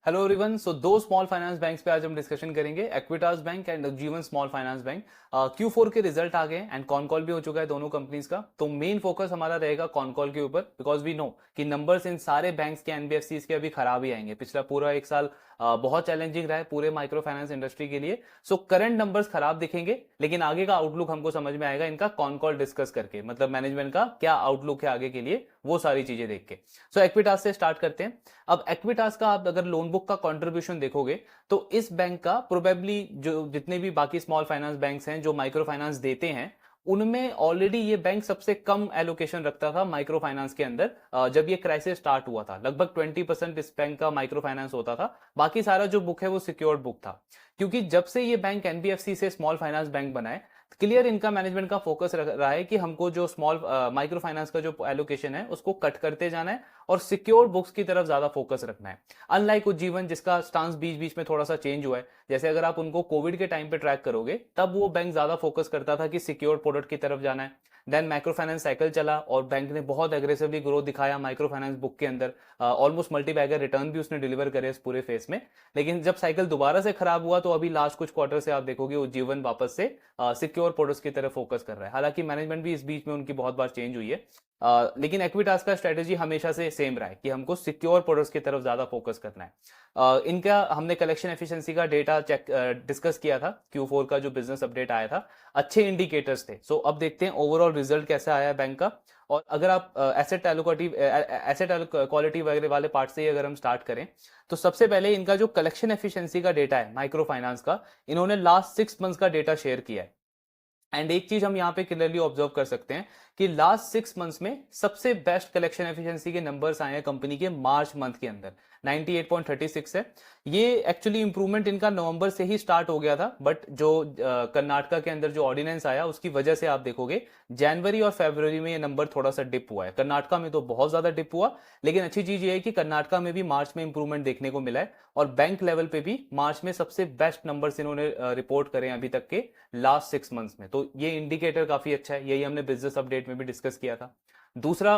Hello everyone. सो दो small finance banks पे आज हम डिस्कशन करेंगे, एक्विटास बैंक एंड जीवन स्मॉल फाइनेंस बैंक। Q4 के रिजल्ट आ गए एंड कॉन कॉल भी हो चुका है दोनों कंपनीज का। तो मेन फोकस हमारा रहेगा कॉन कॉल के ऊपर, बिकॉज वी नो कि नंबर्स इन सारे बैंक्स के एनबीएफसीज के अभी खराब ही आएंगे। पिछला पूरा एक साल बहुत चैलेंजिंग रहा है पूरे माइक्रो फाइनेंस इंडस्ट्री के लिए। सो करंट नंबर्स खराब दिखेंगे, लेकिन आगे का आउटलुक हमको समझ में आएगा इनका कॉन कॉल डिस्कस करके, मतलब मैनेजमेंट का क्या आउटलुक है आगे के लिए, वो सारी चीजें देख के। सो एक्विटास से स्टार्ट करते हैं। अब एक्विटास का आप अगर लोन बुक का कंट्रीब्यूशन देखोगे तो इस बैंक का प्रोबेबली जो जितने भी बाकी स्मॉल फाइनेंस बैंक्स हैं जो माइक्रो फाइनेंस देते हैं, उनमें ऑलरेडी ये बैंक सबसे कम एलोकेशन रखता था माइक्रो फाइनेंस के अंदर। जब ये क्राइसिस स्टार्ट हुआ था लगभग 20% इस बैंक का माइक्रो फाइनेंस होता था। बाकी सारा जो बुक है वो सिक्योर्ड बुक था, क्योंकि जब से ये बैंक एनबीएफसी से स्मॉल फाइनेंस बैंक बना है, क्लियर इनका मैनेजमेंट का फोकस रहा है कि हमको जो स्मॉल माइक्रो फाइनेंस का जो एलोकेशन है उसको कट करते जाना है और सिक्योर बुक्स की तरफ ज्यादा फोकस रखना है। अनलाइक उज्जीवन जिसका स्टांस बीच बीच में थोड़ा सा चेंज हुआ है, जैसे अगर आप उनको कोविड के टाइम पे ट्रैक करोगे तब वो बैंक ज्यादा फोकस करता था कि सिक्योर प्रोडक्ट की तरफ जाना है। देन माइक्रो फाइनेंस साइकिल चला और बैंक ने बहुत एग्रेसिवली ग्रोथ दिखाया माइक्रो फाइनेंस बुक के अंदर। ऑलमोस्ट मल्टी बैगर रिटर्न भी उसने डिलीवर करे इस पूरे फेस में। लेकिन जब साइकिल दोबारा से खराब हुआ तो अभी लास्ट कुछ क्वार्टर से आप देखोगे उज्जीवन वापस से सिक्योर प्रोडक्ट्स की तरफ फोकस कर रहा है। हालांकि मैनेजमेंट भी इस बीच में उनकी बहुत बार चेंज हुई है, लेकिन एक्विटास का स्ट्रेटेजी हमेशा से सेम रहा है कि हमको सिक्योर प्रोडक्ट्स की तरफ ज्यादा फोकस करना है। इनका हमने कलेक्शन एफिशिएंसी का डेटा चेक डिस्कस किया था। Q4 का जो बिजनेस अपडेट आया था, अच्छे इंडिकेटर्स थे। सो अब देखते हैं ओवरऑल रिजल्ट कैसा आया है बैंक का। और अगर आप एसेट क्वालिटी वगैरह वाले पार्ट से ही अगर हम स्टार्ट करें तो सबसे पहले इनका जो कलेक्शन एफिशिएंसी का डेटा है माइक्रो फाइनेंस का, इन्होंने लास्ट 6 मंथ्स का डेटा शेयर किया है। एंड एक चीज हम यहाँ पे क्लियरली ऑब्जर्व कर सकते हैं कि लास्ट 6 मंथ्स में सबसे बेस्ट कलेक्शन एफिशिएंसी के नंबर्स आए हैं कंपनी के मार्च मंथ के अंदर। 98.36 है। ये एक्चुअली इंप्रूवमेंट इनका नवंबर से ही स्टार्ट हो गया था, बट जो कर्नाटका के अंदर जो ऑर्डिनेंस आया उसकी वजह से आप देखोगे जनवरी और फरवरी में ये नंबर थोड़ा सा डिप हुआ है। कर्नाटका में तो बहुत ज्यादा डिप हुआ, लेकिन अच्छी चीज ये है कि कर्नाटका में भी मार्च में इंप्रूवमेंट देखने को मिला है और बैंक लेवल पे भी मार्च में सबसे बेस्ट नंबर्स इन्होंने रिपोर्ट करे अभी तक के लास्ट 6 मंथ्स में। तो ये इंडिकेटर काफी अच्छा है, यही हमने बिजनेस अपडेट में भी डिस्कस किया था। दूसरा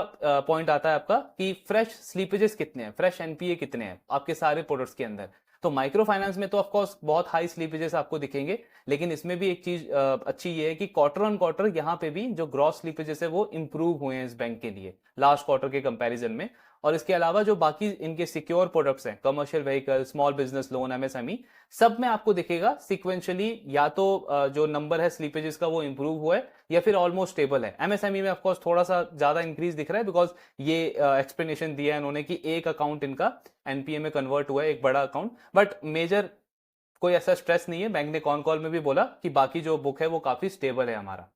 पॉइंट आता है आपका कि फ्रेश स्लीपेजेस कितने हैं, फ्रेश एनपीए कितने हैं आपके सारे प्रोडक्ट्स के अंदर। तो माइक्रो फाइनेंस में तो ऑफ कोर्स बहुत हाई स्लीपेजेस आपको दिखेंगे, लेकिन इसमें भी एक चीज अच्छी ये है कि क्वार्टर ऑन क्वार्टर यहाँ पे भी जो ग्रॉस स्लीपेजेस है वो इंप्रूव हुए हैं इस बैंक के लिए लास्ट क्वार्टर के कंपैरिजन में। और इसके अलावा जो बाकी इनके सिक्योर प्रोडक्ट्स हैं, commercial vehicle, small business loan, MSME, सब में आपको दिखेगा सिक्वेंशियली या तो जो नंबर है स्लीपेजेस का वो इंप्रूव हुआ है या फिर ऑलमोस्ट स्टेबल है। एमएसएमई में ऑफकोर्स थोड़ा सा ज्यादा इंक्रीज दिख रहा है, बिकॉज ये एक्सप्लेनेशन दिया है उन्होंने कि एक अकाउंट इनका एनपीए में कन्वर्ट हुआ है, एक बड़ा अकाउंट, बट मेजर कोई ऐसा स्ट्रेस नहीं है। बैंक ने कॉन कॉल में भी बोला कि बाकी जो बुक है वो काफी स्टेबल है हमारा।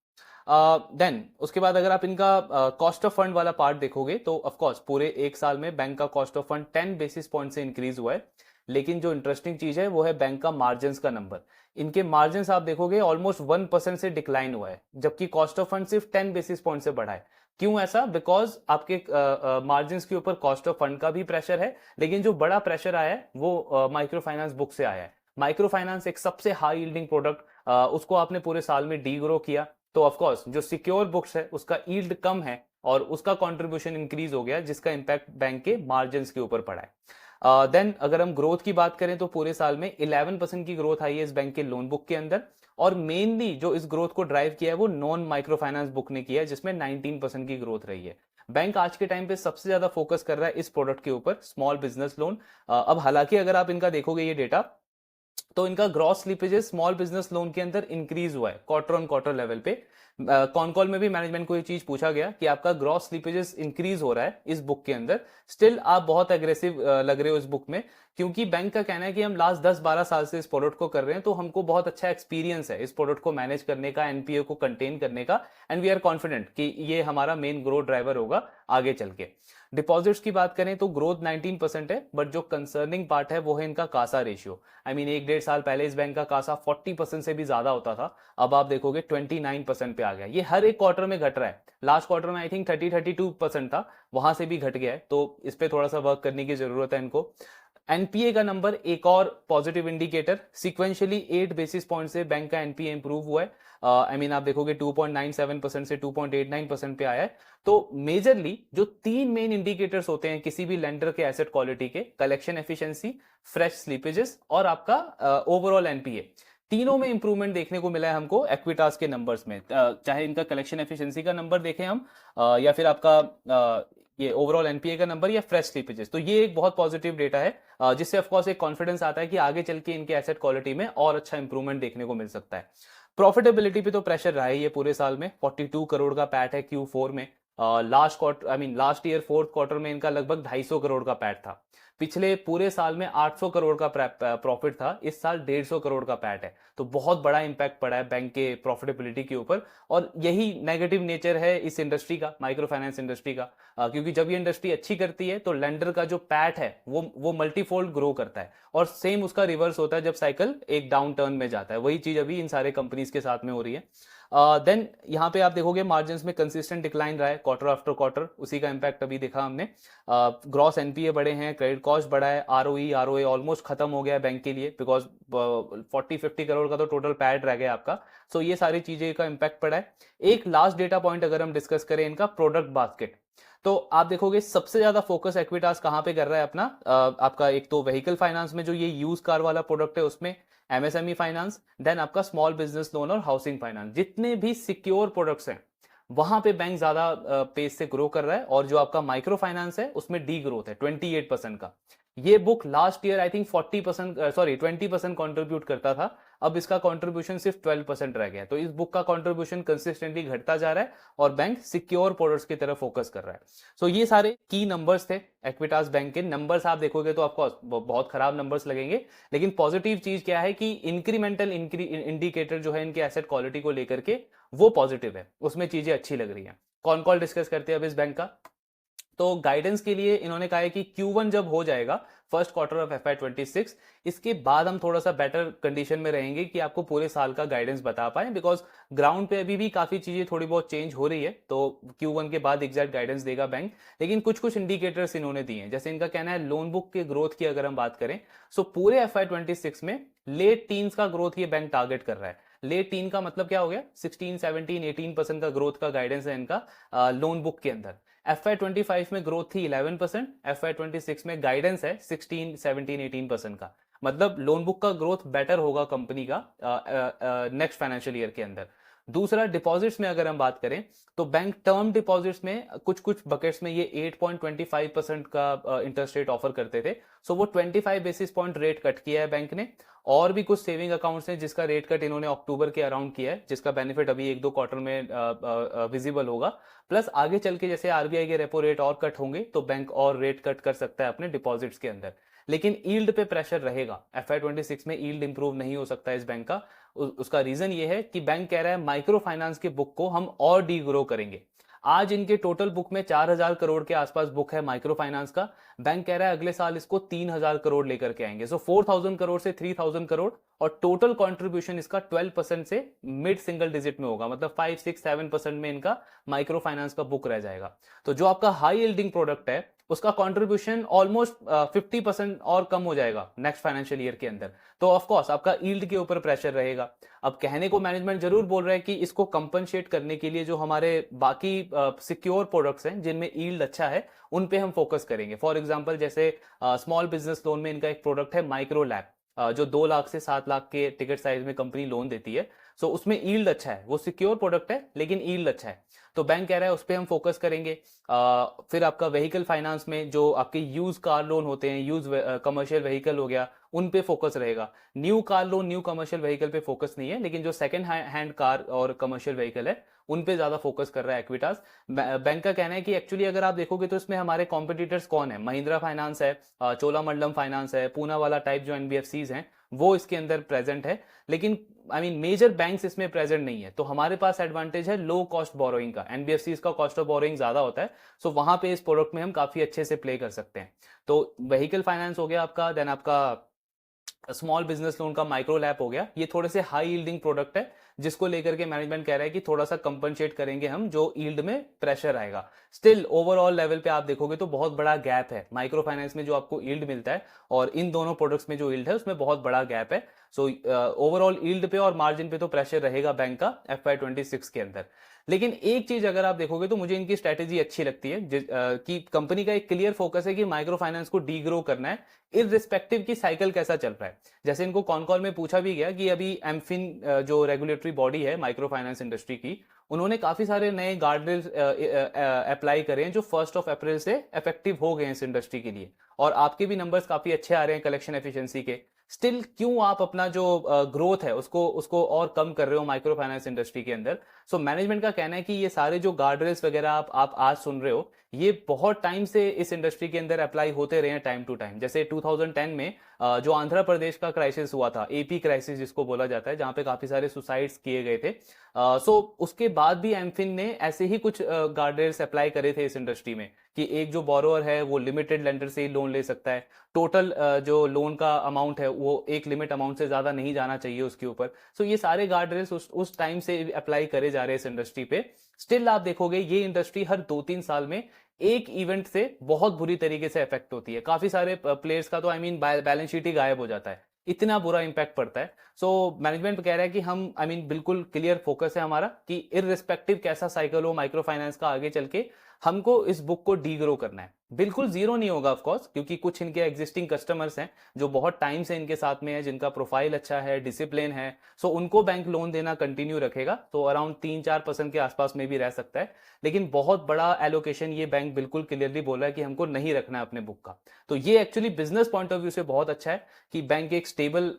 देन उसके बाद अगर आप इनका कॉस्ट ऑफ फंड वाला पार्ट देखोगे तो ऑफ कोर्स पूरे एक साल में बैंक का cost of fund 10 basis point से इंक्रीज हुआ है। लेकिन जो इंटरेस्टिंग चीज है वो है बैंक का मार्जिन का नंबर। इनके मार्जिन आप देखोगे ऑलमोस्ट 1% से डिक्लाइन हुआ है, जबकि कॉस्ट ऑफ फंड सिर्फ 10 बेसिस पॉइंट से बढ़ा है। क्यों ऐसा? बिकॉज आपके मार्जिन के ऊपर कॉस्ट ऑफ फंड का भी प्रेशर है, लेकिन जो बड़ा प्रेशर आया है वो माइक्रो फाइनेंस बुक से आया है। माइक्रो फाइनेंस एक सबसे हाई यील्डिंग प्रोडक्ट, उसको आपने पूरे साल में डी ग्रो किया, तो ऑफ कोर्स जो सिक्योर बुक्स है उसका यील्ड कम है और उसका कंट्रीब्यूशन इंक्रीज हो गया, जिसका इंपैक्ट बैंक के मार्जिन्स के ऊपर पड़ा है। देन अगर हम ग्रोथ की बात करें तो पूरे साल में 11% की ग्रोथ आई है इस बैंक के लोन बुक के अंदर, और मेनली जो इस ग्रोथ को ड्राइव किया है वो नॉन माइक्रो फाइनेंस बुक ने किया है, जिसमें 19% की ग्रोथ रही है। बैंक आज के टाइम पे सबसे ज्यादा फोकस कर रहा है इस प्रोडक्ट के ऊपर, स्मॉल बिजनेस लोन। अब हालांकि अगर आप इनका देखोगे ये डेटा, तो इनका gross slippages small business loan के अंदर इंक्रीज हुआ है क्वार्टर ऑन क्वार्टर लेवल पे। कॉन कॉल में भी मैनेजमेंट को ये चीज पूछा गया कि आपका ग्रॉस स्लिपेजेस इंक्रीज हो रहा है इस बुक के अंदर, स्टिल आप बहुत एग्रेसिव लग रहे हो इस बुक में, क्योंकि बैंक का कहना है कि हम लास्ट 10-12 साल से इस प्रोडक्ट को कर रहे हैं, तो हमको बहुत अच्छा एक्सपीरियंस है इस प्रोडक्ट को मैनेज करने का, एनपीए को कंटेन करने का, एंड वी आर कॉन्फिडेंट कि ये हमारा मेन ग्रोथ ड्राइवर होगा आगे चल के। डिपॉजिट्स की बात करें तो ग्रोथ 19% है, बट जो कंसर्निंग पार्ट है वो है इनका कासा रेशियो। आई मीन 1-1.5 साल पहले इस बैंक का कासा 40% से भी ज्यादा होता था, अब आप देखोगे 29% पे आ गया। ये हर एक क्वार्टर में घट रहा है। लास्ट क्वार्टर में आई थिंक 30-32% था, वहां से भी घट गया है, तो इस पे थोड़ा सा वर्क करने की जरूरत है इनको। एनपीए का नंबर एक और positive indicator, sequentially 8 basis point से बैंक का एनपीए इंप्रूव हुआ है। आई मीन आप देखोगे 2.97% से 2.89% पे आया है। तो मेजरली जो तीन मेन इंडिकेटर्स होते हैं किसी भी लेंडर के एसेट क्वालिटी के, कलेक्शन एफिशिएंसी, फ्रेश स्लीपेजेस और आपका ओवरऑल एनपीए, तीनों में इंप्रूवमेंट देखने को मिला है हमको एक्विटास के नंबर्स में। चाहे इनका कलेक्शन एफिशिएंसी का नंबर देखें हम, या फिर आपका ये ओवरऑल एनपीए का नंबर या फ्रेश स्लीपेजेस, तो ये एक बहुत पॉजिटिव डेटा है, जिससे ऑफ कोर्स एक कॉन्फिडेंस आता है कि आगे चल के इनके एसेट क्वालिटी में और अच्छा इंप्रूवमेंट देखने को मिल सकता है। प्रॉफिटेबिलिटी पे तो प्रेशर रहा ही है पूरे साल में। 42 करोड़ का पैट है Q4 में। Last quarter, I mean last year fourth quarter में इनका लगभग 250 करोड़ का पैट था। पिछले पूरे साल में 800 करोड़ का प्रॉफिट था, इस साल 150 करोड़ का पैट है। तो बहुत बड़ा इंपैक्ट पड़ा है बैंक के प्रॉफिटेबिलिटी के ऊपर, और यही नेगेटिव नेचर है इस इंडस्ट्री का, माइक्रो फाइनेंस इंडस्ट्री का। क्योंकि जब ये इंडस्ट्री अच्छी करती है तो लेंडर का जो पैट है वो मल्टीफोल्ड ग्रो करता है, और सेम उसका रिवर्स होता है जब साइकिल एक डाउन टर्न में जाता है। वही चीज अभी इन सारे कंपनीज के साथ में हो रही है। देन यहाँ पे आप देखोगे मार्जिन्स में कंसिस्टेंट डिक्लाइन रहा है क्वार्टर आफ्टर क्वार्टर, उसी का इंपैक्ट अभी देखा हमने। ग्रॉस एनपीए बढ़े हैं, क्रेडिट कॉस्ट बढ़ा है, आरओई आरओए ऑलमोस्ट खत्म हो गया है बैंक के लिए, बिकॉज 40-50 करोड़ का तो टोटल पैड रह गया आपका। सो ये सारी चीजें का इंपैक्ट पड़ा है। एक लास्ट डेटा पॉइंट अगर हम डिस्कस करें इनका प्रोडक्ट बास्केट, तो आप देखोगे सबसे ज्यादा फोकस एक्विटास कहां पे कर रहा है अपना, आपका एक तो व्हीकल फाइनेंस में जो ये यूज कार वाला प्रोडक्ट है उसमें, एमएसएमई फाइनेंस, देन आपका स्मॉल बिजनेस लोन और हाउसिंग फाइनेंस, जितने भी सिक्योर प्रोडक्ट्स हैं वहां पे बैंक ज्यादा पेस से ग्रो कर रहा है। और जो आपका माइक्रो फाइनेंस है उसमें डी ग्रोथ है 28% का। ये book last year I think 40% sorry 20% contribute करता था, अब इसका कॉन्ट्रीब्यूशन सिर्फ 12% रह गया। तो इस बुक का कॉन्ट्रीब्यूशन कंसिस्टेंटली घटता जा रहा है और बैंक सिक्योर प्रोडक्ट्स की तरफ फोकस कर रहा है। सो ये सारे की नंबर्स थे एक्विटास बैंक के। नंबर्स आप देखोगे तो ऑफकोर्स बहुत खराब नंबर्स लगेंगे, लेकिन पॉजिटिव चीज क्या है कि इंक्रीमेंटल इंडिकेटर जो है इनके एसेट क्वालिटी को लेकर के वो पॉजिटिव है, उसमें चीजें अच्छी लग रही है। कौन कॉल डिस्कस करते हैं अब इस बैंक का। तो गाइडेंस के लिए इन्होंने कहा है कि Q1 जब हो जाएगा फर्स्ट क्वार्टर ऑफ FY26, इसके बाद हम थोड़ा सा बेटर कंडीशन में रहेंगे कि आपको पूरे साल का गाइडेंस बता पाए, बिकॉज ग्राउंड पे अभी भी काफी चीजें थोड़ी बहुत चेंज हो रही है। तो Q1 के बाद एग्जैक्ट गाइडेंस देगा बैंक, लेकिन कुछ कुछ इंडिकेटर्स इन्होंने दिए हैं। जैसे इनका कहना है लोन बुक के ग्रोथ की अगर हम बात करें, सो पूरे FY26 में लेट टीन्स का ग्रोथ ये बैंक टारगेट कर रहा है। लेट टीन का मतलब क्या हो गया, 16, 17, 18% का ग्रोथ का गाइडेंस है इनका लोन बुक के अंदर। FY25 में ग्रोथ थी 11%, FY26 में गाइडेंस है 16, 17, 18% का। मतलब लोन बुक का ग्रोथ बेटर होगा कंपनी का नेक्स्ट फाइनेंशियल ईयर के अंदर। दूसरा, डिपॉजिट्स में अगर हम बात करें तो बैंक टर्म डिपॉजिट्स में कुछ कुछ बकेट्स में ये 8.25% का इंटरेस्ट रेट ऑफर करते थे। सो वो 25 बेसिस पॉइंट रेट कट किया है बैंक ने। और भी कुछ सेविंग अकाउंट्स हैं जिसका रेट कट इन्होंने अक्टूबर के अराउंड किया है, जिसका बेनिफिट अभी 1-2 क्वार्टर में विजिबल होगा। प्लस आगे चल के जैसे आरबीआई के रेपो रेट और कट होंगे तो बैंक और रेट कट कर सकता है अपने डिपॉजिट्स के अंदर। लेकिन ईल्ड पे प्रेशर रहेगा, FY26 में ईल्ड इंप्रूव नहीं हो सकता इस बैंक का। उसका रीजन ये है कि बैंक कह रहा है माइक्रो फाइनेंस के बुक को हम और डी ग्रो करेंगे। आज इनके टोटल बुक में 4000 करोड़ के आसपास बुक है माइक्रो फाइनेंस का। बैंक कह रहा है अगले साल इसको 3000 करोड़ लेकर के आएंगे। सो 4000 करोड़ से 3000 करोड़, और टोटल कंट्रीब्यूशन इसका 12% से मिड सिंगल डिजिट में होगा, मतलब 5, 6, 7% में इनका माइक्रो फाइनेंस का बुक रह जाएगा। तो जो आपका हाई यील्डिंग प्रोडक्ट है उसका कंट्रीब्यूशन ऑलमोस्ट 50% और कम हो जाएगा नेक्स्ट फाइनेंशियल ईयर के अंदर। तो ऑफ कोर्स आपका यील्ड के ऊपर प्रेशर रहेगा। अब कहने को मैनेजमेंट जरूर बोल रहा है कि इसको कंपनसेट करने के लिए जो हमारे बाकी सिक्योर प्रोडक्ट्स हैं जिनमें यील्ड अच्छा है उन पे हम फोकस करेंगे। फॉर एग्जांपल जैसे स्मॉल बिजनेस लोन में इनका एक प्रोडक्ट है माइक्रो लैब, जो 2 लाख से 7 लाख के टिकट साइज में कंपनी लोन देती है। सो उसमें यील्ड अच्छा है, वो सिक्योर प्रोडक्ट है लेकिन यील्ड अच्छा है, तो बैंक कह रहा है उस पर हम फोकस करेंगे। फिर आपका व्हीकल फाइनेंस में जो आपके यूज कार लोन होते हैं, यूज कमर्शियल व्हीकल हो गया, उन पे फोकस रहेगा। New car loan, new commercial vehicle पे फोकस नहीं है, लेकिन जो सेकंड हैंड कार और कमर्शियल व्हीकल है उन पे ज्यादा फोकस कर रहा है एक्विटास। बैंक का कहना है कि एक्चुअली अगर आप देखोगे तो इसमें हमारे कॉम्पिटिटर्स कौन है, महिंद्रा फाइनेंस है, चोलामंडलम फाइनेंस है, पूना वाला टाइप जो एनबीएफसीज हैं वो इसके अंदर प्रेजेंट है, लेकिन आई मीन मेजर बैंक्स इसमें प्रेजेंट नहीं है। तो हमारे पास एडवांटेज है लो कॉस्ट बोरोइंग का, एनबीएफसीज का कॉस्ट ऑफ बोरोइंग ज्यादा होता है, सो वहां पे इस प्रोडक्ट में हम काफी अच्छे से प्ले कर सकते हैं। तो व्हीकल फाइनेंस हो गया आपका, देन आपका स्मॉल बिजनेस लोन का माइक्रो लैप हो गया, ये थोड़े से हाई यील्डिंग प्रोडक्ट है, जिसको लेकर के मैनेजमेंट कह रहा है कि थोड़ा सा कंपनसेट करेंगे हम जो यील्ड में प्रेशर आएगा। स्टिल ओवरऑल लेवल पे आप देखोगे तो बहुत बड़ा गैप है माइक्रो फाइनेंस में जो आपको यील्ड मिलता है और इन दोनों प्रोडक्ट्स में जो यील्ड है उसमें बहुत बड़ा गैप है। सो ओवरऑल यील्ड पे और मार्जिन पे तो प्रेशर रहेगा बैंक का FY26 के अंदर। लेकिन एक चीज अगर आप देखोगे तो मुझे इनकी स्ट्रेटेजी अच्छी लगती है, कि कंपनी का एक क्लियर फोकस है कि माइक्रो फाइनेंस को डी ग्रो करना है, इररिस्पेक्टिव की साइकिल कैसा चल रहा है। जैसे इनको कॉन कॉल में पूछा भी गया कि अभी एमफिन जो रेगुलेटरी बॉडी है माइक्रो फाइनेंस इंडस्ट्री की, उन्होंने काफी सारे नए गार्डरेल्स अप्लाई करे हैं जो 1 अप्रैल से इफेक्टिव हो गए हैं इस इंडस्ट्री के लिए, और आपके भी नंबर्स काफी अच्छे आ रहे हैं कलेक्शन एफिशिएंसी के। स्टिल क्यों आप अपना जो ग्रोथ है उसको उसको और कम कर रहे हो माइक्रो फाइनेंस इंडस्ट्री के अंदर। सो मैनेजमेंट का कहना है कि ये सारे जो गार्डरेल्स वगैरह आप आज सुन रहे हो, ये बहुत टाइम से इस इंडस्ट्री के अंदर अप्लाई होते रहे हैं टाइम टू टाइम। जैसे 2010 में जो आंध्र प्रदेश का क्राइसिस हुआ था, एपी क्राइसिस जिसको बोला जाता है, जहां पे काफी सारे सुसाइड्स किए गए थे, सो उसके बाद भी एमफिन ने ऐसे ही कुछ गार्डरेल्स अप्लाई करे थे इस इंडस्ट्री में कि एक जो बोरोअर है वो लिमिटेड लेंडर से ही लोन ले सकता है, टोटल जो लोन का अमाउंट है वो एक लिमिट अमाउंट से ज्यादा नहीं जाना चाहिए उसके ऊपर। सो ये सारे गार्डरेल्स उस टाइम से अप्लाई करे जा रहे हैं इस इंडस्ट्री पे। स्टिल आप देखोगे ये इंडस्ट्री हर 2-3 साल में एक इवेंट से बहुत बुरी तरीके से इफेक्ट होती है। काफी सारे प्लेयर्स का तो बैलेंस शीट ही गायब हो जाता है, इतना बुरा इंपैक्ट पड़ता है। सो मैनेजमेंट कह रहा है कि हम बिल्कुल क्लियर फोकस है हमारा कि इररिस्पेक्टिव कैसा साइकिल हो माइक्रो फाइनेंस का, आगे चल के हमको इस बुक को डी ग्रो करना है। बिल्कुल जीरो नहीं होगा ऑफ कोर्स, क्योंकि कुछ इनके एग्जिस्टिंग कस्टमर्स हैं जो बहुत टाइम से इनके साथ में है, जिनका प्रोफाइल अच्छा है, डिसिप्लिन है, सो उनको बैंक लोन देना कंटिन्यू रखेगा, तो अराउंड 3-4% के आसपास में भी रह सकता है। लेकिन बहुत बड़ा एलोकेशन ये बैंक बिल्कुल क्लियरली बोला है कि हमको नहीं रखना है अपने बुक का। तो ये actually business point of view से बहुत अच्छा है कि बैंक एक स्टेबल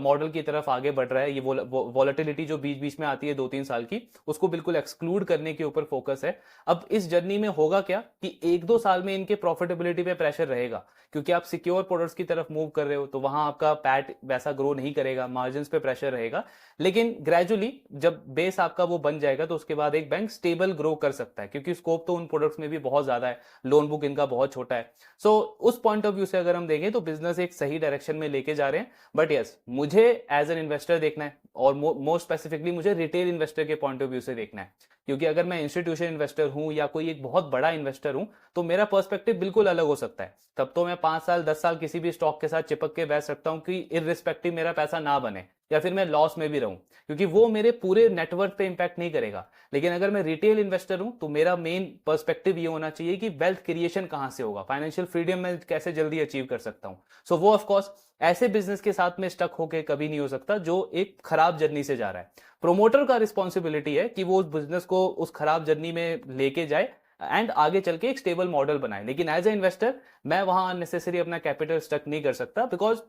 मॉडल की तरफ आगे बढ़ रहा है। ये वॉलेटिलिटी जो बीच बीच में आती है 2-3 साल की, उसको बिल्कुल एक्सक्लूड करने के ऊपर फोकस है। अब इस जर्नी में होगा क्या कि 1-2 साल में इनके प्रॉफिटेबिलिटी पे प्रेशर रहेगा, क्योंकि आप सिक्योर प्रोडक्ट्स की तरफ मूव कर रहे हो, तो वहां आपका पैट वैसा ग्रो नहीं करेगा, मार्जिन पे प्रेशर रहेगा। लेकिन ग्रेजुअली जब बेस आपका वो बन जाएगा तो उसके बाद एक बैंक स्टेबल ग्रो कर सकता है, क्योंकि स्कोप तो उन प्रोडक्ट्स में भी बहुत ज्यादा है, लोन बुक इनका बहुत छोटा है। सो उस पॉइंट ऑफ व्यू से अगर हम देखें तो बिजनेस एक सही डायरेक्शन में लेके जा रहे हैं। बट यस, मुझे एज एन इन्वेस्टर देखना है, और मोस्ट स्पेसिफिकली मुझे रिटेल इन्वेस्टर के पॉइंट ऑफ व्यू से देखना है, क्योंकि अगर मैं इंस्टीट्यूशन इन्वेस्टर हूं या कोई एक बहुत बड़ा इन्वेस्टर हूं तो मेरा पर्सपेक्टिव बिल्कुल अलग हो सकता है। तब तो मैं 5 साल 10 साल किसी भी स्टॉक के साथ चिपक के बैठ सकता हूं कि इररिस्पेक्टिव मेरा पैसा ना बने या फिर मैं लॉस में भी रहूं, क्योंकि वो मेरे पूरे नेटवर्क पे इंपैक्ट नहीं करेगा। लेकिन अगर मैं रिटेल इन्वेस्टर हूं तो मेरा मेन पर्सपेक्टिव ये होना चाहिए कि वेल्थ क्रिएशन कहां से होगा, फाइनेंशियल फ्रीडम मैं कैसे जल्दी अचीव कर सकता हूं। सो वो ऑफकोर्स ऐसे बिजनेस के साथ में स्टक होकर कभी नहीं हो सकता जो एक खराब जर्नी से जा रहा है। प्रोमोटर का रिस्पॉन्सिबिलिटी है कि वो उस बिजनेस को उस खराब जर्नी में लेके जाए एंड आगे चल के एक स्टेबल मॉडल बनाए। लेकिन एज ए इन्वेस्टर मैं वहां अननेसेसरी अपना कैपिटल स्टक नहीं कर सकता, बिकॉज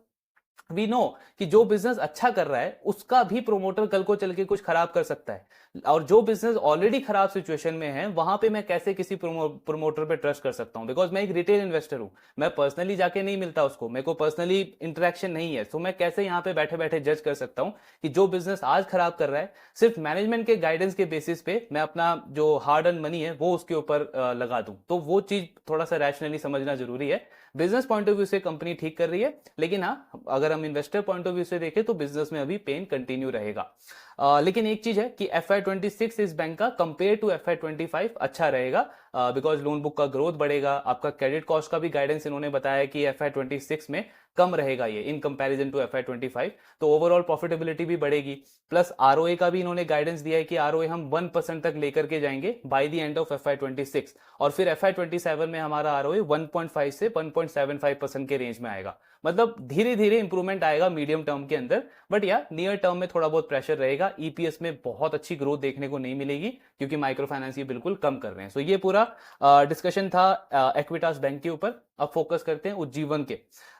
वी नो कि जो बिजनेस अच्छा कर रहा है उसका भी प्रोमोटर कल को चल के कुछ खराब कर सकता है, और जो बिजनेस ऑलरेडी खराब सिचुएशन में है वहां पे मैं कैसे किसी प्रोमोटर पे ट्रस्ट कर सकता हूं, बिकॉज मैं एक रिटेल इन्वेस्टर हूं, मैं पर्सनली जाके नहीं मिलता उसको, मेरे को पर्सनली इंटरेक्शन नहीं है। तो मैं कैसे यहां पे बैठे बैठे जज कर सकता हूं कि जो बिजनेस आज खराब कर रहा है सिर्फ मैनेजमेंट के गाइडेंस के बेसिस पे मैं अपना जो हार्ड अर्न मनी है वो उसके ऊपर लगा दूं। तो वो चीज थोड़ा सा रैशनली समझना जरूरी है। बिजनेस पॉइंट ऑफ व्यू से कंपनी ठीक कर रही है, लेकिन हाँ अगर हम इन्वेस्टर पॉइंट ऑफ व्यू से देखें तो बिजनेस में अभी पेन कंटिन्यू रहेगा। लेकिन एक चीज है कि FY26 इस बैंक का कंपेयर टू FY25 अच्छा रहेगा, बिकॉज लोन बुक का ग्रोथ बढ़ेगा, आपका क्रेडिट कॉस्ट का भी गाइडेंस इन्होंने बताया कि FY26 में कम रहेगा ये इन कंपैरिजन टू FY25, तो ओवरऑल प्रॉफिटेबिलिटी भी बढ़ेगी। प्लस ROA का भी इन्होंने गाइडेंस दिया है कि ROA हम 1% तक लेकर के जाएंगे by the end of FY26, और फिर FY27 में हमारा ROA 1.5 से 1.75% के रेंज में आएगा। मतलब धीरे धीरे इंप्रूवमेंट आएगा मीडियम टर्म के अंदर, बट या नियर टर्म में थोड़ा बहुत प्रेशर रहेगा। EPS में बहुत अच्छी ग्रोथ देखने को नहीं मिलेगी, क्योंकि माइक्रो फाइनेंस ये बिल्कुल कम कर रहे हैं। सो ये पूरा डिस्कशन था एक्विटास बैंक के ऊपर। अब फोकस करते हैं उज्जीवन के।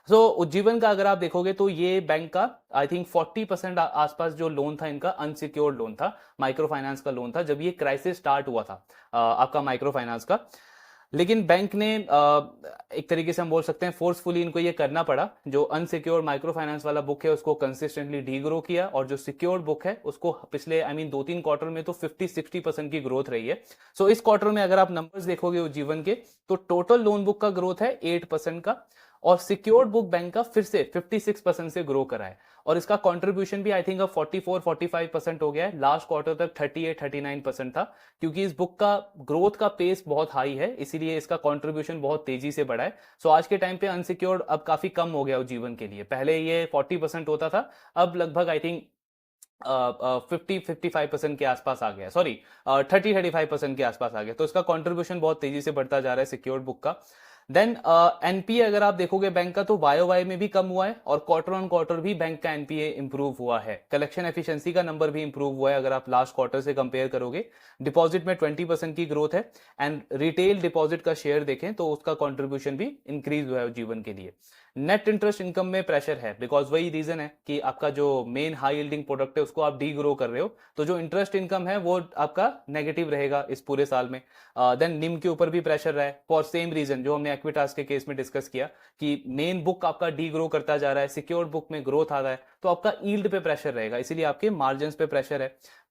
सो उज्जीवन का अगर आप देखोगे तो ये बैंक का आई थिंक 40% आसपास जो लोन था इनका अनसिक्योर्ड लोन था, माइक्रो फाइनेंस का लोन था जब ये क्राइसिस स्टार्ट हुआ था आपका माइक्रो फाइनेंस का। लेकिन बैंक ने एक तरीके से हम बोल सकते हैं फोर्सफुली इनको ये करना पड़ा, जो अनसिक्योर्ड माइक्रो फाइनेंस वाला बुक है उसको कंसिस्टेंटली डी ग्रो किया, और जो सिक्योर्ड बुक है उसको पिछले 2-3 क्वार्टर में तो 50-60% की ग्रोथ रही है। सो इस क्वार्टर में अगर आप नंबर्स देखोगे उज्जीवन के तो टोटल लोन बुक का ग्रोथ है 8% का, और सिक्योर्ड बुक बैंक का फिर से 56% से ग्रो करा है, और इसका कंट्रीब्यूशन भी आई थिंक अब 44-45% हो गया है। लास्ट क्वार्टर तक 38-39% था, क्योंकि इस बुक का ग्रोथ का पेस बहुत हाई है, इसीलिए इसका कंट्रीब्यूशन बहुत तेजी से बढ़ा है। सो आज के टाइम पे अनसिक्योर्ड अब काफी कम हो गया जीवन के लिए, पहले ये 40% होता था, अब लगभग आई थिंक 50-55% के आसपास आ गया, सॉरी 30-35% के आसपास आ गया। तो इसका कंट्रीब्यूशन बहुत तेजी से बढ़ता जा रहा है सिक्योर्ड बुक का। देन एनपीए अगर आप देखोगे बैंक का, तो वाई में भी कम हुआ है, और क्वार्टर ऑन क्वार्टर भी बैंक का एनपीए इंप्रूव हुआ है। कलेक्शन एफिशिएंसी का नंबर भी इंप्रूव हुआ है अगर आप लास्ट क्वार्टर से कंपेयर करोगे। डिपॉजिट में 20% की ग्रोथ है, एंड रिटेल डिपॉजिट का शेयर देखें तो उसका कंट्रीब्यूशन भी इंक्रीज हुआ है जीवन के लिए। नेट इंटरेस्ट इनकम में प्रेशर है, बिकॉज वही रीजन है कि आपका जो मेन हाई यील्डिंग प्रोडक्ट है उसको आप डी ग्रो कर रहे हो, तो जो इंटरेस्ट इनकम है वो आपका नेगेटिव रहेगा इस पूरे साल में। देन निम के ऊपर भी प्रेशर रहा है, फॉर सेम रीजन जो हमने एक्विटास के केस में डिस्कस किया कि मेन बुक आपका डी ग्रो करता जा रहा है, सिक्योर्ड बुक में ग्रोथ आ रहा है, तो आपका यील्ड पे प्रेशर रहेगा, इसीलिए आपके मार्जिन पे प्रेशर है।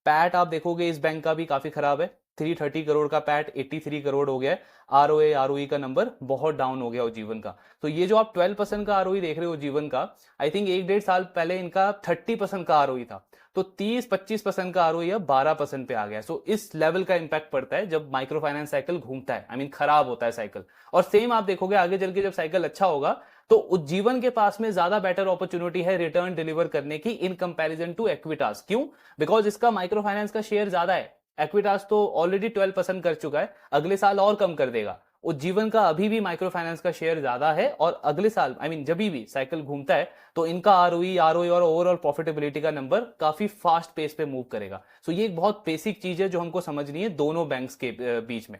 पैट आप देखोगे इस बैंक का भी काफी खराब है, 330 करोड़ का पैट 83 करोड़ हो गया है। आरओए आरओई का नंबर बहुत डाउन हो गया हो जीवन का। तो ये जो आप 12% का आरओई देख रहे हो जीवन का, आई थिंक 1-1.5 साल पहले इनका 30% का आरओई था, तो 30-25% का आरओई अब 12% पे आ गया। सो इस लेवल का इंपैक्ट पड़ता है जब माइक्रो फाइनेंस साइकिल घूमता है, आई मीन खराब होता है साइकिल। और सेम आप देखोगे आगे चल के जब साइकिल अच्छा होगा, तो उज्जीवन के पास में ज्यादा बेटर अपॉर्चुनिटी है रिटर्न डिलीवर करने की इन कंपैरिजन टू एक्विटास। क्यों? बिकॉज इसका माइक्रो फाइनेंस का शेयर ज्यादा है। एक्विटास तो ऑलरेडी 12% कर चुका है, अगले साल और कम कर देगा। उज्जीवन का अभी भी माइक्रो फाइनेंस का शेयर ज्यादा है, और अगले साल आई मीन जब भी साइकिल घूमता है तो इनका आरओई आरओई और ओवरऑल प्रॉफिटेबिलिटी का नंबर काफी फास्ट पेस पे मूव करेगा। सो ये एक बहुत बेसिक चीज है जो हमको समझनी है दोनों बैंक्स के बीच में।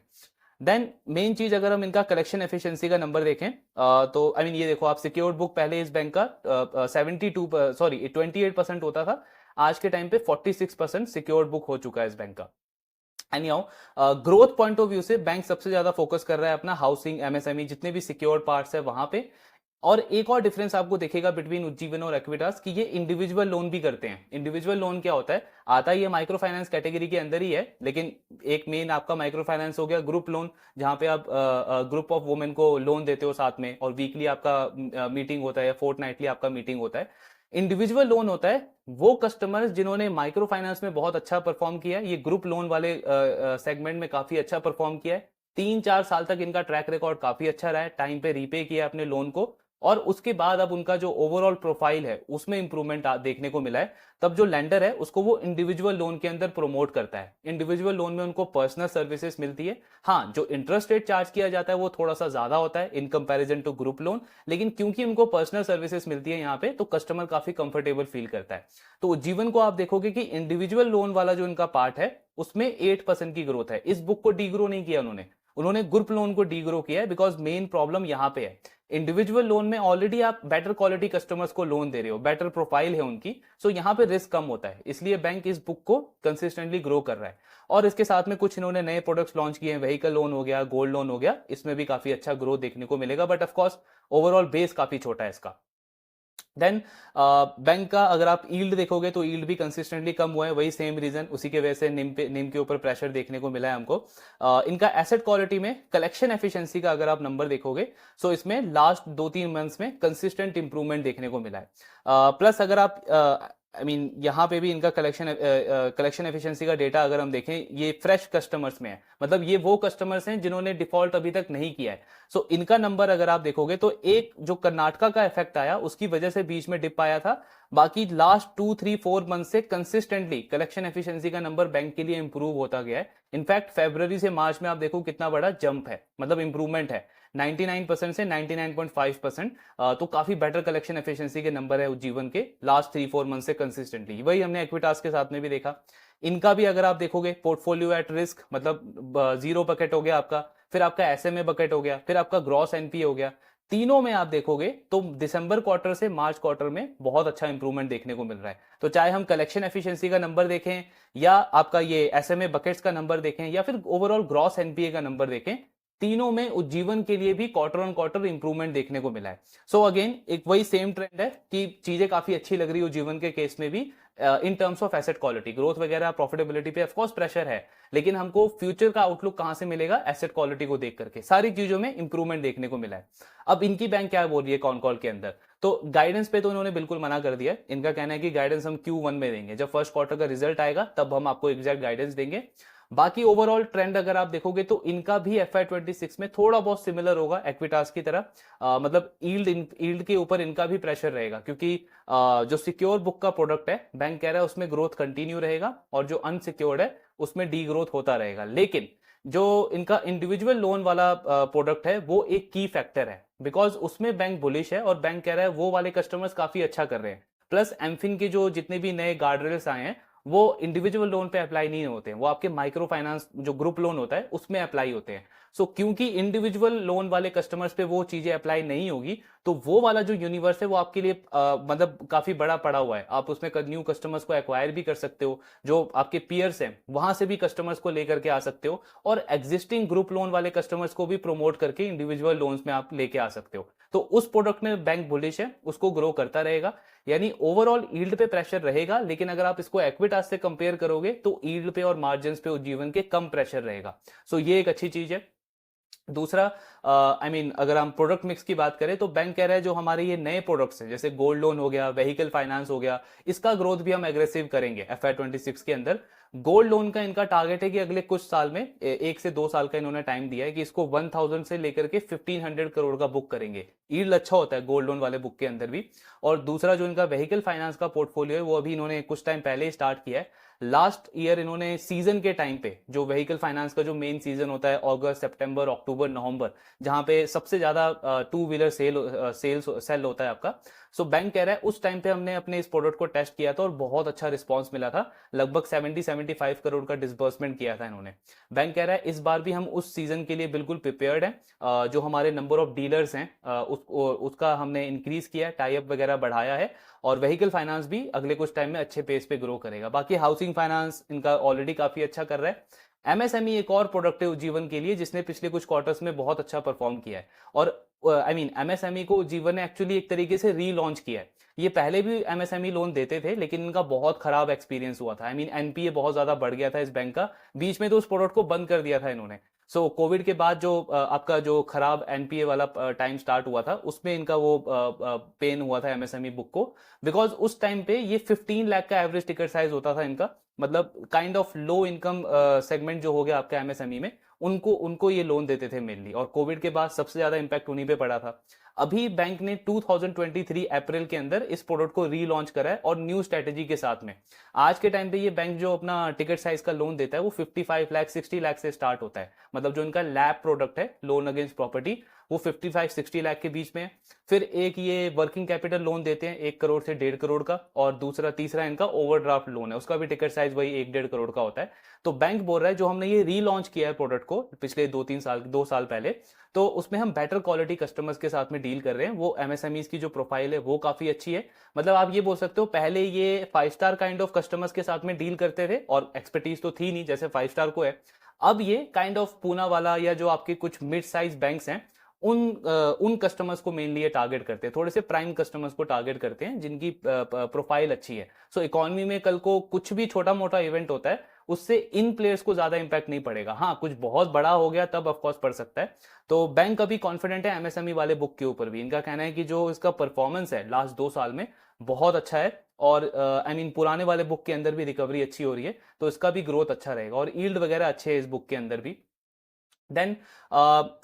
देन मेन चीज अगर हम इनका कलेक्शन एफिशिएंसी का नंबर देखें, तो आई मीन ये देखो आप, सिक्योर्ड बुक पहले इस बैंक का 28% होता था, आज के टाइम पे 46% सिक्योर्ड बुक हो चुका है इस बैंक का। Anyhow growth point of view से बैंक सबसे ज्यादा फोकस कर रहा है अपना हाउसिंग, एमएसएमई, जितने भी सिक्योर्ड पार्ट्स है वहां पे। और एक और डिफरेंस आपको दिखेगा बिटवीन उज्जीवन और एक्विटास कि ये इंडिविजुअल लोन भी करते हैं। इंडिविजुअल लोन क्या होता है? आता ही ये माइक्रो फाइनेंस कैटेगरी के अंदर ही है, लेकिन एक मेन आपका माइक्रो फाइनेंस हो गया ग्रुप लोन, जहां पे आप ग्रुप ऑफ वुमेन को लोन देते हो साथ में, और वीकली आपका मीटिंग होता है या फोर्टनाइटली आपका मीटिंग होता है। इंडिविजुअल लोन होता है वो कस्टमर्स जिन्होंने माइक्रो फाइनेंस में बहुत अच्छा परफॉर्म किया है, ये ग्रुप लोन वाले सेगमेंट में काफी अच्छा परफॉर्म किया है, 3-4 साल तक इनका ट्रैक रिकॉर्ड काफी अच्छा रहा है, टाइम पे रीपे किया अपने लोन को, और उसके बाद अब उनका जो ओवरऑल प्रोफाइल है उसमें इंप्रूवमेंट देखने को मिला है। तब जो लेंडर है उसको वो इंडिविजुअल लोन के अंदर प्रमोट करता है। इंडिविजुअल लोन में उनको पर्सनल सर्विसेज मिलती है, हाँ जो इंटरेस्ट रेट चार्ज किया जाता है वो थोड़ा सा ज्यादा होता है in comparison to group loan, लेकिन क्योंकि उनको पर्सनल सर्विसेज मिलती है यहाँ पे, तो कस्टमर काफी कंफर्टेबल फील करता है। तो जीवन को आप देखोगे कि इंडिविजुअल लोन वाला जो इनका पार्ट है उसमें 8% की ग्रोथ है। इस बुक को डीग्रो नहीं किया उन्होंने, उन्होंने ग्रुप लोन को डीग्रो किया है, बिकॉज मेन प्रॉब्लम यहां पे है इंडिविजुअल लोन में ऑलरेडी आप बेटर क्वालिटी कस्टमर्स को लोन दे रहे हो, बेटर प्रोफाइल है उनकी, सो यहां पे रिस्क कम होता है, इसलिए बैंक इस बुक को कंसिस्टेंटली ग्रो कर रहा है। और इसके साथ में कुछ इन्होंने नए प्रोडक्ट्स लॉन्च किए हैं, व्हीकल लोन हो गया, गोल्ड लोन हो गया, इसमें भी काफी अच्छा ग्रोथ देखने को मिलेगा, बट ऑफकोर्स ओवरऑल बेस काफी छोटा है इसका। देन बैंक का अगर आप यील्ड देखोगे तो यील्ड भी कंसिस्टेंटली कम हुआ है, वही सेम रीजन, उसी के वजह से निम के ऊपर प्रेशर देखने को मिला है हमको। इनका एसेट क्वालिटी में कलेक्शन एफिशिएंसी का अगर आप नंबर देखोगे, सो इसमें लास्ट 2-3 मंथ्स में कंसिस्टेंट इंप्रूवमेंट देखने को मिला है। प्लस अगर आप आई मीन यहाँ पे भी इनका कलेक्शन एफिशिएंसी का डेटा अगर हम देखें, ये फ्रेश कस्टमर्स में है, मतलब ये वो कस्टमर्स हैं जिन्होंने डिफॉल्ट अभी तक नहीं किया है। सो इनका नंबर अगर आप देखोगे तो एक जो कर्नाटका का इफेक्ट आया उसकी वजह से बीच में डिप आया था, बाकी लास्ट 2-3-4 मंथ से कंसिस्टेंटली कलेक्शन एफिशिएंसी का नंबर बैंक के लिए इंप्रूव होता गया है। इनफैक्ट फरवरी से मार्च में आप देखो कितना बड़ा जंप है, मतलब इंप्रूवमेंट है 99% से 99.5%, तो काफी बेटर कलेक्शन एफिशिएंसी के नंबर है उज्जीवन के लास्ट 3-4 मंथ से कंसिस्टेंटली। वही हमने एक्विटास के साथ में भी देखा। इनका भी अगर आप देखोगे पोर्टफोलियो एट रिस्क, मतलब जीरो बकेट हो गया आपका, फिर आपका एसएमए बकेट हो गया, फिर आपका ग्रॉस एनपीए हो गया, तीनों में आप देखोगे तो दिसंबर क्वार्टर से मार्च क्वार्टर में बहुत अच्छा इंप्रूवमेंट देखने को मिल रहा है। तो चाहे हम कलेक्शन एफिशिएंसी का नंबर देखें, या आपका ये एसएमए बकेट्स का नंबर देखें, या फिर ओवरऑल ग्रॉस एनपीए का नंबर देखें, तीनों में उज्जीवन के लिए भी क्वार्टर ऑन क्वार्टर इंप्रूवमेंट देखने को मिला है। सो अगेन एक वही सेम ट्रेंड है कि चीजें काफी अच्छी लग रही है उज्जीवन के केस में भी, in terms of asset quality, growth वगैरह प्रॉफिटेबिलिटी पे ऑफकोर्स प्रेशर है, लेकिन हमको फ्यूचर का आउटलुक कहां से मिलेगा, एसेट क्वालिटी को देख करके सारी चीजों में इंप्रूवमेंट देखने को मिला है। अब इनकी बैंक क्या बोल रही है कॉन कॉल के अंदर, तो गाइडेंस पे तो इन्होंने बिल्कुल मना कर दिया है। इनका कहना है कि गाइडेंस हम Q1 में देंगे, जब फर्स्ट क्वार्टर का रिजल्ट आएगा तब हम आपको एग्जैक्ट गाइडेंस देंगे। बाकी ओवरऑल ट्रेंड अगर आप देखोगे तो इनका भी FY26 में थोड़ा बहुत सिमिलर होगा एक्विटास की तरह। मतलब ईल्ड के ऊपर इनका भी प्रेशर रहेगा, क्योंकि जो सिक्योर बुक का प्रोडक्ट है बैंक कह रहा है उसमें ग्रोथ कंटिन्यू रहेगा, और जो अनसिक्योर्ड है उसमें डी ग्रोथ होता रहेगा। लेकिन जो इनका इंडिविजुअल लोन वाला प्रोडक्ट है वो एक की फैक्टर है, बिकॉज उसमें बैंक बुलिश है और बैंक कह रहा है वो वाले कस्टमर्स काफी अच्छा कर रहे हैं। प्लस एमफिन के जो जितने भी नए गार्ड रेल्स आए हैं वो इंडिविजुअल लोन पे अप्लाई नहीं होते हैं, वो आपके माइक्रो फाइनेंस जो ग्रुप लोन होता है उसमें अप्लाई होते हैं। सो क्योंकि इंडिविजुअल लोन वाले कस्टमर्स पे वो चीजें अप्लाई नहीं होगी, तो वो वाला जो यूनिवर्स है वो आपके लिए मतलब काफी बड़ा पड़ा हुआ है। आप उसमें न्यू कस्टमर्स को एक्वायर भी कर सकते हो, जो आपके पियर्स हैं वहां से भी कस्टमर्स को लेकर के आ सकते हो, और एग्जिस्टिंग ग्रुप लोन वाले कस्टमर्स को भी प्रमोट करके इंडिविजुअल लोन्स में आप लेके आ सकते हो। तो उस प्रोडक्ट में बैंक बुलिश है, उसको ग्रो करता रहेगा। यानी ओवरऑल ईल्ड पे प्रेशर रहेगा, लेकिन अगर आप इसको एक्विटास से कंपेयर करोगे तो ईल्ड पे और मार्जिन पे उज्जीवन के कम प्रेशर रहेगा। सो ये एक अच्छी चीज है। दूसरा आई मीन अगर हम प्रोडक्ट मिक्स की बात करें तो बैंक कह रहा है जो हमारे ये नए प्रोडक्ट्स हैं जैसे गोल्ड लोन हो गया, व्हीकल फाइनेंस हो गया, इसका ग्रोथ भी हम एग्रेसिव करेंगे FY26 के अंदर। गोल्ड लोन का इनका टारगेट है कि अगले कुछ साल में 1 से 2 साल का इन्होंने टाइम दिया है कि इसको 1000 से लेकर के 1500 करोड़ का बुक करेंगे। ईल्ड अच्छा होता है गोल्ड लोन वाले बुक के अंदर भी। और दूसरा जो इनका व्हीकल फाइनेंस का पोर्टफोलियो है वो अभी इन्होंने कुछ टाइम पहले ही स्टार्ट किया है। लास्ट ईयर इन्होंने सीजन के टाइम पे, जो व्हीकल फाइनेंस का जो मेन सीजन होता है अगस्त, सितंबर, अक्टूबर, नवंबर, जहां पे सबसे ज्यादा टू व्हीलर सेल होता है आपका। सो बैंक कह रहा है उस टाइम पे हमने अपने इस प्रोडक्ट को टेस्ट किया था और बहुत अच्छा रिस्पांस मिला था। लगभग 70-75 करोड़ का डिसबर्समेंट किया था इन्होंने। बैंक कह रहा है इस बार भी हम उस सीजन के लिए बिल्कुल प्रिपेयर्ड हैं। जो हमारे नंबर ऑफ डीलर्स हैं उसका हमने इंक्रीज किया, टाई अप वगैरह बढ़ाया है, और व्हीकल फाइनेंस भी अगले कुछ टाइम में अच्छे पेस पे ग्रो करेगा। बाकी हाउसिंग फाइनेंस इनका ऑलरेडी काफी अच्छा कर रहा है। एमएसएमई एक और प्रोडक्ट है उज्जीवन के लिए जिसने पिछले कुछ क्वार्टर्स में बहुत अच्छा परफॉर्म किया है। और आई मीन एमएसएमई को उज्जीवन ने एक्चुअली एक तरीके से रीलॉन्च किया है। ये पहले भी एमएसएमई लोन देते थे, लेकिन इनका बहुत खराब एक्सपीरियंस हुआ था। आई मीन एनपीए बहुत ज्यादा बढ़ गया था इस बैंक का, बीच में तो उस प्रोडक्ट को बंद कर दिया था इन्होंने। सो कोविड के बाद जो आपका जो खराब एनपीए वाला टाइम स्टार्ट हुआ था उसमें इनका वो पेन हुआ था एमएसएमई बुक को, बिकॉज उस टाइम पे ये 15 लाख का एवरेज टिकट साइज होता था इनका। मतलब kind of low income segment जो हो गया आपका एमएसएमई में, उनको उनको ये लोन देते थे मेनली, और कोविड के बाद सबसे ज्यादा इंपैक्ट उन्हीं पे पड़ा था। अभी बैंक ने 2023 अप्रैल के अंदर इस प्रोडक्ट को रीलॉन्च करा है और न्यू स्ट्रेटेजी के साथ में। आज के टाइम पे ये बैंक जो अपना टिकट साइज का लोन देता है वो 55 लाख 60 लाख से स्टार्ट होता है। मतलब जो इनका लैब प्रोडक्ट है, लोन अगेंस्ट प्रॉपर्टी, वो 55-60 लाख के बीच में है। फिर एक ये वर्किंग कैपिटल लोन देते हैं 1 करोड़ से 1.5 करोड़ का, और तीसरा इनका ओवरड्राफ्ट लोन है, उसका भी टिकट साइज वही 1-1.5 करोड़ का होता है। तो बैंक बोल रहा है जो हमने ये रीलॉन्च किया है प्रोडक्ट को पिछले 2 साल पहले, तो उसमें हम बेटर क्वालिटी कस्टमर्स के साथ में डील कर रहे हैं। वो एमएसएमईज की जो प्रोफाइल है वो काफी अच्छी है। मतलब आप ये बोल सकते हो पहले ये 5 स्टार काइंड ऑफ कस्टमर्स के साथ में डील करते थे और एक्सपर्टीज तो थी नहीं जैसे 5 स्टार को है। अब ये काइंड ऑफ पूना वाला या जो आपके कुछ मिड साइज बैंक्स हैं उन कस्टमर्स को मेनली ये टारगेट करते हैं, थोड़े से प्राइम कस्टमर्स को टारगेट करते हैं जिनकी प्रोफाइल अच्छी है। सो इकोनॉमी में कल को कुछ भी छोटा मोटा इवेंट होता है उससे इन प्लेयर्स को ज्यादा इंपैक्ट नहीं पड़ेगा। हाँ, कुछ बहुत बड़ा हो गया तब ऑफकोर्स पड़ सकता है। तो बैंक अभी कॉन्फिडेंट है एमएसएमई वाले बुक के ऊपर भी। इनका कहना है कि जो इसका परफॉर्मेंस है लास्ट 2 साल में बहुत अच्छा है, और आई मीन पुराने वाले बुक के अंदर भी रिकवरी अच्छी हो रही है, तो इसका भी ग्रोथ अच्छा रहेगा, और ईल्ड वगैरह अच्छे है इस बुक के अंदर भी। देन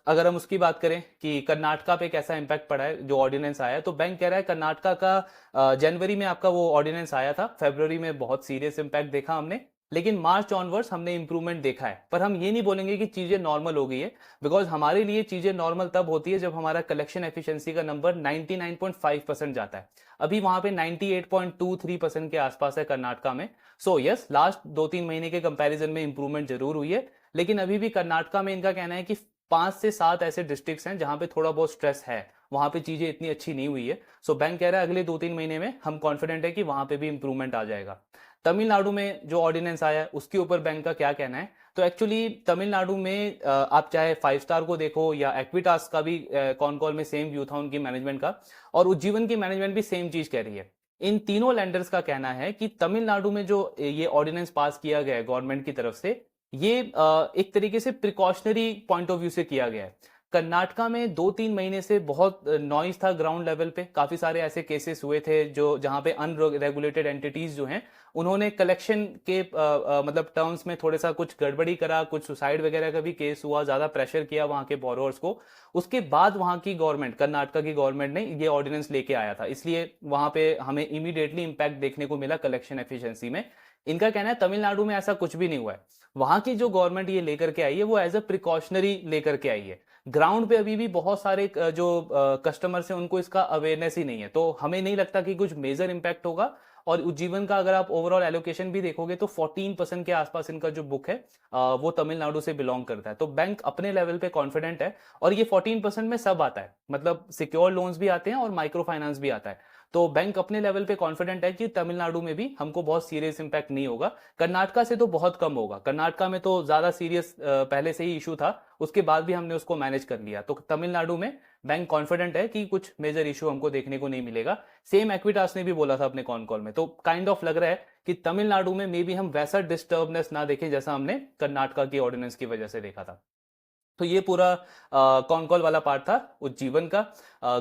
अगर हम उसकी बात करें कि कर्नाटका पे कैसा इंपैक्ट पड़ा है जो ऑर्डिनेंस आया है, तो बैंक कह रहा है कर्नाटका का जनवरी में आपका वो ऑर्डिनेंस आया था, फरवरी में बहुत सीरियस इंपैक्ट देखा हमने, लेकिन मार्च ऑनवर्ड्स हमने इंप्रूवमेंट देखा है। पर हम ये नहीं बोलेंगे कि चीजें नॉर्मल हो गई है, बिकॉज हमारे लिए चीजें नॉर्मल तब होती है जब हमारा कलेक्शन एफिशिएंसी का नंबर 99.5% जाता है। अभी वहां पे 98.23% के आसपास है कर्नाटका में। सो यस, लास्ट 2-3 महीने के कंपैरिजन में इंप्रूवमेंट जरूर हुई है, लेकिन अभी भी कर्नाटका में इनका कहना है कि 5 से 7 ऐसे डिस्ट्रिक्ट्स हैं जहां पे थोड़ा बहुत स्ट्रेस है, वहां पे चीजें इतनी अच्छी नहीं हुई है। सो बैंक कह रहा है अगले 2-3 महीने में हम कॉन्फिडेंट है कि वहां पे भी इंप्रूवमेंट आ जाएगा। तमिलनाडु में जो ऑर्डिनेंस आया है उसके ऊपर बैंक का क्या कहना है, तो एक्चुअली तमिलनाडु में आप चाहे 5 स्टार को देखो या एक्विटास का भी कॉन कॉल में सेम व्यू था उनकी मैनेजमेंट का, और उज्जीवन की मैनेजमेंट भी सेम चीज कह रही है। इन तीनों लैंडर्स का कहना है कि तमिलनाडु में जो ये ऑर्डिनेंस पास किया गया है गवर्नमेंट की तरफ से, ये एक तरीके से प्रिकॉशनरी पॉइंट ऑफ व्यू से किया गया है। कर्नाटका में 2-3 महीने से बहुत नॉइज था ग्राउंड लेवल पे, काफी सारे ऐसे केसेस हुए थे जो जहां पे अनरेगुलेटेड एंटिटीज जो हैं उन्होंने कलेक्शन के मतलब टर्म्स में थोड़ा सा कुछ गड़बड़ी करा, कुछ सुसाइड वगैरह का भी केस हुआ, ज्यादा प्रेशर किया वहां के बोरोअर्स को। उसके बाद वहां की गवर्नमेंट, कर्नाटका की गवर्नमेंट ने ये ऑर्डिनेंस लेके आया था, इसलिए वहां पे हमें इमीडिएटली इंपैक्ट देखने को मिला कलेक्शन एफिशिएंसी में। इनका कहना है तमिलनाडु में ऐसा कुछ भी नहीं हुआ है। वहां की जो गवर्नमेंट ये लेकर के आई है वो एज अ प्रिकॉशनरी लेकर के आई है। ग्राउंड पे अभी भी बहुत सारे जो कस्टमर्स हैं उनको इसका अवेयरनेस ही नहीं है, तो हमें नहीं लगता कि कुछ मेजर इंपैक्ट होगा। और उज्जीवन का अगर आप ओवरऑल एलोकेशन भी देखोगे तो 14% के आसपास इनका जो बुक है वो तमिलनाडु से बिलोंग करता है। तो बैंक अपने लेवल पे कॉन्फिडेंट है, और ये 14% में सब आता है, मतलब सिक्योर लोन्स भी आते हैं और माइक्रो फाइनेंस भी आता है। तो बैंक अपने लेवल पे कॉन्फिडेंट है कि तमिलनाडु में भी हमको बहुत सीरियस इंपैक्ट नहीं होगा। कर्नाटका से तो बहुत कम होगा, कर्नाटका में तो ज्यादा सीरियस पहले से ही इशू था, उसके बाद भी हमने उसको मैनेज कर लिया। तो तमिलनाडु में बैंक कॉन्फिडेंट है कि कुछ मेजर इशू हमको देखने को नहीं मिलेगा। सेम एक्विटास ने भी बोला था अपने कॉन कॉल में, तो काइंड ऑफ लग रहा है कि तमिलनाडु में मे बी हम वैसा डिस्टर्बनेस ना देखें जैसा हमने कर्नाटका की ऑर्डिनेंस की वजह से देखा था। तो ये पूरा कॉन कॉल वाला पार्ट था उज्जीवन का।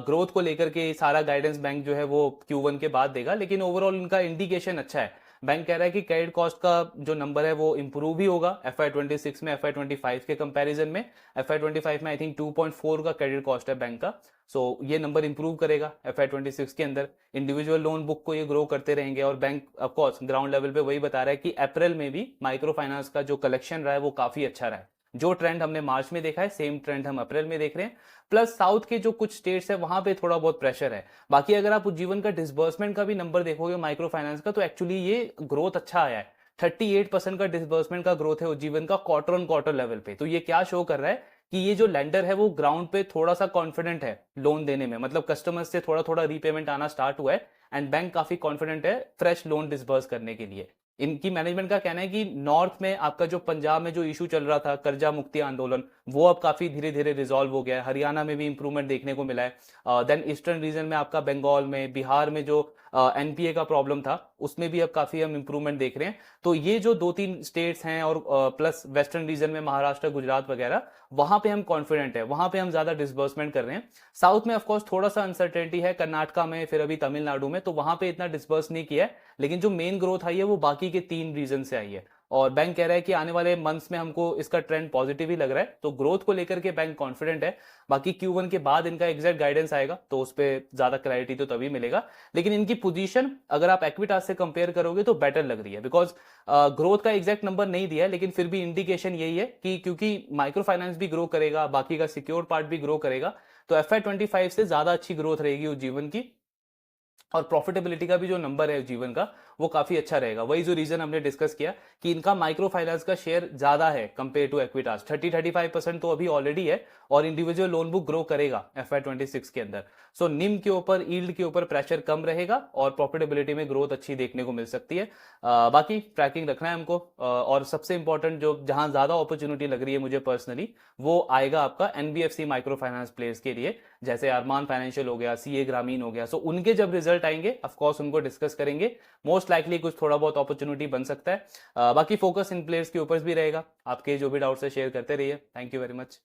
ग्रोथ को लेकर के सारा गाइडेंस बैंक जो है वो Q1 के बाद देगा, लेकिन ओवरऑल इनका इंडिकेशन अच्छा है। बैंक कह रहा है कि क्रेडिट कॉस्ट का जो नंबर है वो इंप्रूव ही होगा FY26 में FY25 के कंपैरिजन में। FY25 में आई थिंक 2.4 का क्रेडिट कॉस्ट है बैंक का, सो ये नंबर इंप्रूव करेगा FY26 के अंदर। इंडिविजुअल लोन बुक को ये ग्रो करते रहेंगे, और बैंक ऑफकोर्स ग्राउंड लेवल पे वही बता रहा है कि अप्रैल में भी माइक्रो फाइनेंस का जो कलेक्शन रहा है वो काफी अच्छा रहा है। जो ट्रेंड हमने मार्च में देखा है सेम ट्रेंड हम अप्रैल में देख रहे हैं। प्लस साउथ के जो कुछ स्टेट्स है वहां पे थोड़ा बहुत प्रेशर है। बाकी अगर आप उज्जीवन का डिसबर्समेंट का भी नंबर देखोगे माइक्रो फाइनेंस का, तो एक्चुअली ये ग्रोथ अच्छा आया है। 38% का डिसबर्समेंट का ग्रोथ है उज्जीवन का क्वार्टर ऑन क्वार्टर लेवल पे। तो ये क्या शो कर रहा है कि ये जो लेंडर है वो ग्राउंड पे थोड़ा सा कॉन्फिडेंट है लोन देने में, मतलब कस्टमर्स से थोड़ा थोड़ा रीपेमेंट आना स्टार्ट हुआ है, एंड बैंक काफी कॉन्फिडेंट है फ्रेश लोन डिसबर्स करने के लिए। इनकी मैनेजमेंट का कहना है कि नॉर्थ में आपका जो पंजाब में जो इशू चल रहा था कर्जा मुक्ति आंदोलन, वो अब काफी धीरे धीरे रिजॉल्व हो गया है। हरियाणा में भी इंप्रूवमेंट देखने को मिला है। देन ईस्टर्न रीजन में आपका बंगाल में, बिहार में जो एनपीए का प्रॉब्लम था उसमें भी अब काफी हम इंप्रूवमेंट देख रहे हैं। तो ये जो 2-3 स्टेट्स हैं और प्लस वेस्टर्न रीजन में महाराष्ट्र गुजरात वगैरह, वहां पे हम कॉन्फिडेंट है, वहां पे हम ज्यादा डिसबर्समेंट कर रहे हैं। साउथ में ऑफकोर्स थोड़ा सा अनसर्टेनिटी है, कर्नाटका में फिर अभी तमिलनाडु में, तो वहां पे इतना डिसबर्स नहीं किया है। लेकिन जो मेन ग्रोथ आई है वो बाकी के 3 रीजन से आई है, और बैंक कह रहा है कि आने वाले मंथ्स में हमको इसका ट्रेंड पॉजिटिव ही लग रहा है। तो ग्रोथ को लेकर के बैंक कॉन्फिडेंट है। बाकी Q1 के बाद इनका एग्जैक्ट गाइडेंस आएगा तो उस पर ज्यादा क्लैरिटी तो तभी मिलेगा। लेकिन इनकी पोजीशन अगर आप एक्विटास से कंपेयर करोगे तो बेटर लग रही है, बिकॉज ग्रोथ का एग्जैक्ट नंबर नहीं दिया है, लेकिन फिर भी इंडिकेशन यही है कि क्योंकि माइक्रो फाइनेंस भी ग्रो करेगा, बाकी का सिक्योर पार्ट भी ग्रो करेगा, तो FY25 से ज्यादा अच्छी ग्रोथ रहेगी उज्जीवन की। और प्रॉफिटेबिलिटी का भी जो नंबर है जीवन का वो काफी अच्छा रहेगा। वही जो रीजन हमने डिस्कस किया कि इनका माइक्रो फाइनेंस का शेयर ज्यादा है कंपेयर टू एक्विटास, 30-35% तो अभी ऑलरेडी है, और इंडिविजुअल लोन बुक ग्रो करेगा FY26 के अंदर। सो निम के ऊपर, यील्ड के ऊपर प्रेशर कम रहेगा, और प्रॉफिटेबिलिटी में ग्रोथ अच्छी देखने को मिल सकती है। बाकी ट्रैकिंग रखना है हमको, और सबसे इंपॉर्टेंट जो जहां ज्यादा अपॉर्चुनिटी लग रही है मुझे पर्सनली, वो आएगा आपका NBFC माइक्रो फाइनेंस प्लेयर्स के लिए, जैसे अरमान फाइनेंशियल हो गया, CA ग्रामीण हो गया। सो उनके जब रिजल्ट आएंगे ऑफकोर्स उनको डिस्कस करेंगे, मोस्ट लाइकली कुछ थोड़ा बहुत अपॉर्चुनिटी बन सकता है। बाकी फोकस इन प्लेयर्स के ऊपर भी रहेगा। आपके जो भी डाउट्स है शेयर करते रहिए। Thank you very much.